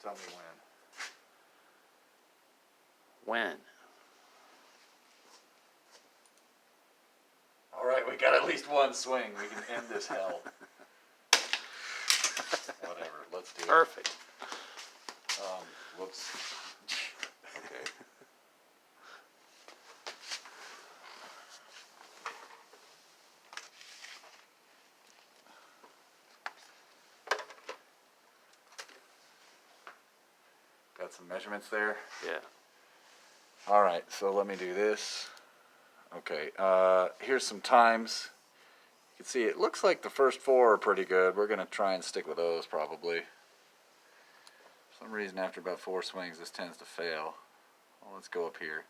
Tell me When? All right, we got at least one swing. We can end this hell. Whatever, let's do it. Perfect. Whoops. Okay. Got some measurements there. Yeah. All right, so let me do this. Okay, here's some times. You can see it looks like the first 4 are pretty good. We're going to try and stick with those probably. For some reason, after about 4 swings, this tends to fail. Well, let's go up here.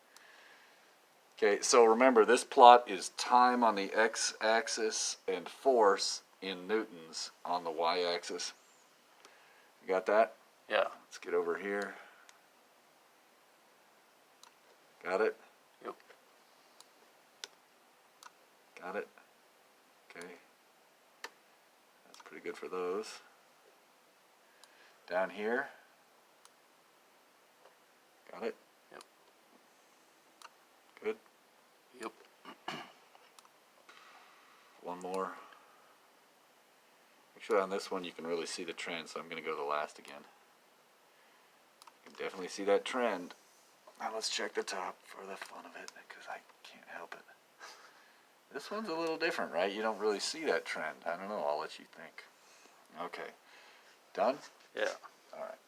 Okay, so remember, this plot is time on the x-axis and force in newtons on the y-axis. You got that? Yeah. Let's get over here. Got it? Yep. Got it? Okay. That's pretty good for those. Down here. Got it? Yep. Good. Yep. One more. Actually, on this one you can really see the trend, so I'm going to go to the last again. You can definitely see that trend. Now let's check the top for the fun of it, because I can't help it. This one's a little different, right? You don't really see that trend. I don't know. I'll let you think. Okay. Done? Yeah. All right.